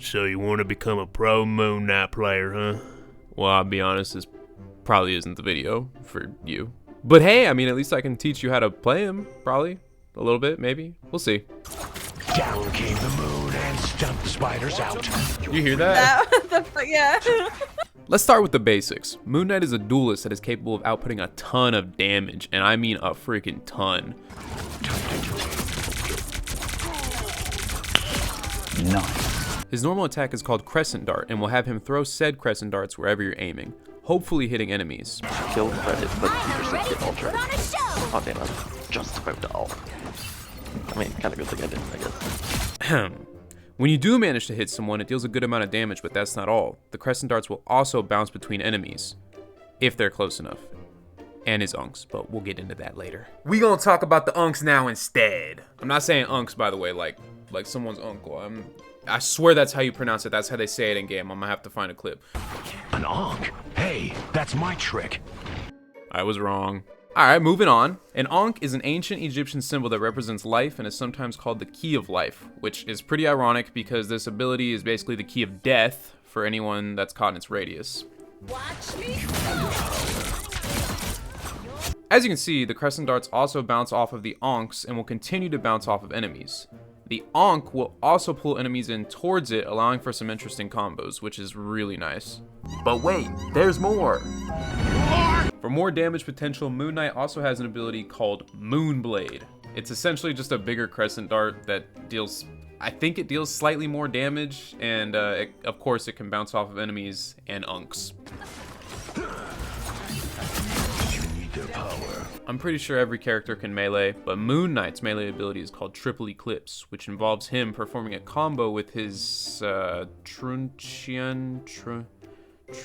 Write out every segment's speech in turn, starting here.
So you want to become a pro Moon Knight player, huh? Well, I'll be honest, this probably isn't the video for you. But hey, I mean, at least I can teach you how to play him, probably. A little bit, maybe. We'll see. Down came the moon and stumped the spiders out. You hear that? Yeah. Let's start with the basics. Moon Knight is a duelist that is capable of outputting a ton of damage, and I mean a freaking ton. Nice. His normal attack is called Crescent Dart, and will have him throw said Crescent Darts wherever you're aiming, hopefully hitting enemies. Kill credit, but keep your ultra. Oh damn, I'm just equipped to ult. I mean, kind of good thing I didn't, I guess. When you do manage to hit someone, it deals a good amount of damage, but that's not all. The Crescent Darts will also bounce between enemies, if they're close enough. And his unks, but we'll get into that later. We gonna talk about the unks now instead. I'm not saying unks, by the way, like someone's uncle. I swear that's how you pronounce it. That's how they say it in game. I'm gonna have to find a clip. An Ankh? Hey, that's my trick. I was wrong. Alright, moving on. An Ankh is an ancient Egyptian symbol that represents life and is sometimes called the Key of Life, which is pretty ironic because this ability is basically the key of death for anyone that's caught in its radius. Watch me. As you can see, the Crescent Darts also bounce off of the Ankhs and will continue to bounce off of enemies. The Ankh will also pull enemies in towards it, allowing for some interesting combos, which is really nice. But wait, there's more! For more damage potential, Moon Knight also has an ability called Moonblade. It's essentially just a bigger Crescent Dart that deals, I think it deals slightly more damage, and of course it can bounce off of enemies and Unks. I'm pretty sure every character can melee, but Moon Knight's melee ability is called Triple Eclipse, which involves him performing a combo with his Truncheon.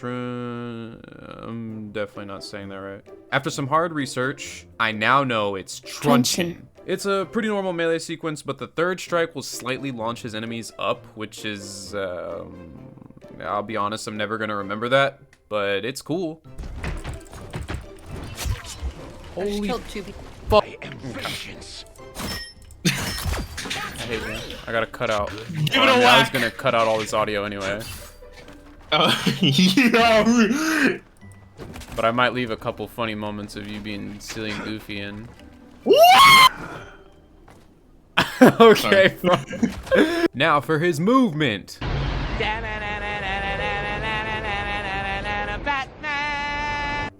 I'm definitely not saying that right. After some hard research, I now know it's Truncheon. It's a pretty normal melee sequence, but the third strike will slightly launch his enemies up, which is, I'll be honest, I'm never gonna remember that, but it's cool. Holy fuck. I am vengeance. I hate you. I gotta cut out. I was gonna cut out all this audio anyway. Yeah. But I might leave a couple funny moments of you being silly and goofy in. Okay, now for his movement.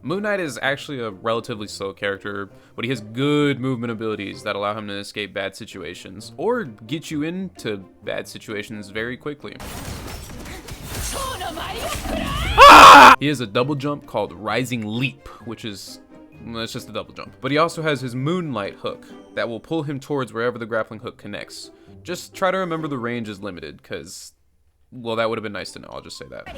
Moon Knight is actually a relatively slow character, but he has good movement abilities that allow him to escape bad situations, or get you into bad situations very quickly. He has a double jump called Rising Leap, which is, well, it's just a double jump. But he also has his Moonlight hook that will pull him towards wherever the grappling hook connects. Just try to remember the range is limited, because, well, that would have been nice to know, I'll just say that.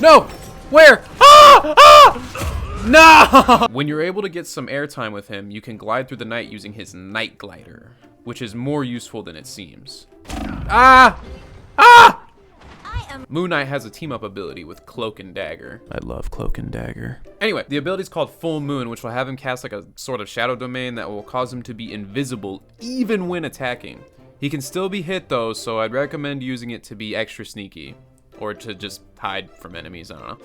No! Where? Ah! Ah! No! When you're able to get some airtime with him, you can glide through the night using his Night Glider, which is more useful than it seems. Ah! Ah! Moon Knight has a team-up ability with Cloak and Dagger. I love Cloak and Dagger. Anyway, the ability is called Full Moon, which will have him cast like a sort of shadow domain that will cause him to be invisible even when attacking. He can still be hit though, so I'd recommend using it to be extra sneaky. Or to just hide from enemies, I don't know.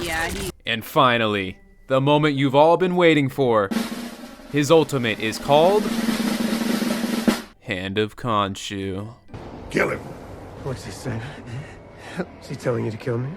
Yeah, And finally, the moment you've all been waiting for. His ultimate is called Hand of Khonshu. Kill him. What's he saying? Is he telling you to kill me?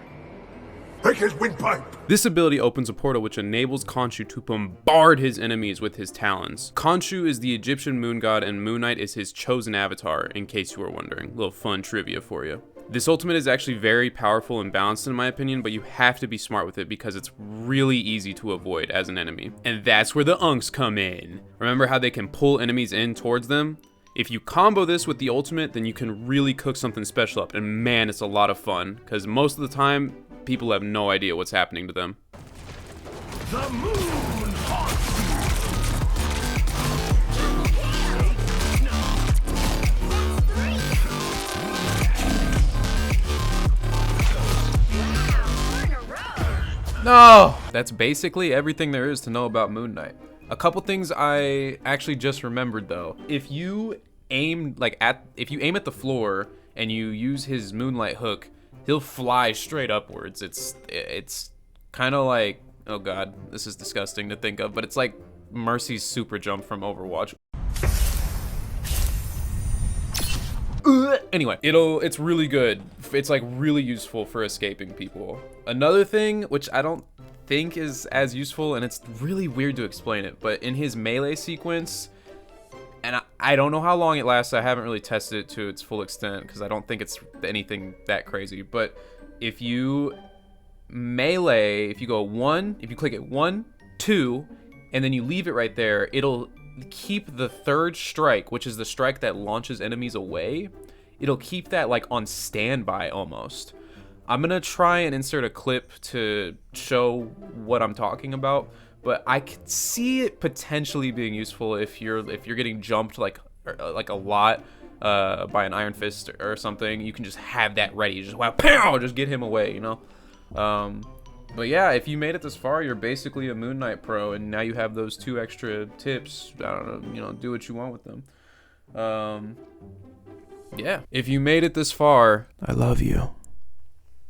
Break his windpipe! This ability opens a portal which enables Khonshu to bombard his enemies with his talons. Khonshu is the Egyptian moon god and Moon Knight is his chosen avatar, in case you were wondering. Little fun trivia for you. This ultimate is actually very powerful and balanced in my opinion, but you have to be smart with it because it's really easy to avoid as an enemy. And that's where the Unks come in. Remember how they can pull enemies in towards them? If you combo this with the ultimate, then you can really cook something special up, and man, it's a lot of fun, because most of the time, people have no idea what's happening to them. The moon haunts No! That's basically everything there is to know about Moon Knight. A couple things I actually just remembered though. If you aim at the floor and you use his Moonlight hook, he'll fly straight upwards. It's kind of like, oh god, this is disgusting to think of, but it's like Mercy's super jump from Overwatch. Anyway, it's really good. It's like really useful for escaping people. Another thing, which I don't think is as useful, and it's really weird to explain it, but in his melee sequence, and I don't know how long it lasts, I haven't really tested it to its full extent, because I don't think it's anything that crazy, but if you melee, if you click it 1, 2, and then you leave it right there, it'll keep the third strike, which is the strike that launches enemies away, it'll keep that like on standby almost. I'm gonna try and insert a clip to show what I'm talking about, but I could see it potentially being useful if you're getting jumped like a lot by an Iron Fist or something. You can just have that ready, just wow, pow, just get him away, you know. But yeah, if you made it this far, you're basically a Moon Knight pro, and now you have those 2 extra tips. I don't know, you know, do what you want with them. Yeah, if you made it this far, I love you.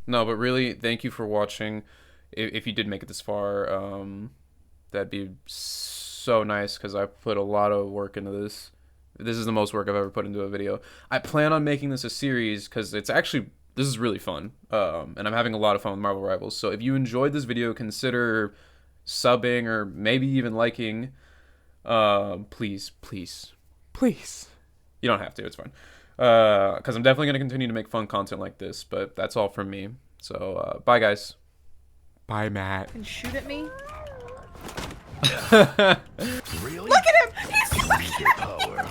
No, but really, thank you for watching. If you did make it this far, that'd be so nice, because I put a lot of work into this. This is the most work I've ever put into a video. I plan on making this a series, because this is really fun, and I'm having a lot of fun with Marvel Rivals. So if you enjoyed this video, consider subbing or maybe even liking. Please. You don't have to, it's fine. Because I'm definitely going to continue to make fun content like this, but that's all from me. So, bye guys. Bye, Matt. And shoot at me. Really? Look at him! He's looking at Power.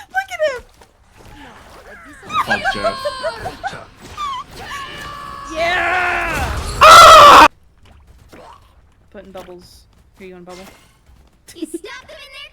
Look at him! Fuck Jeff. Yeah! Putting bubbles. Here, you want a bubble? You stop them in their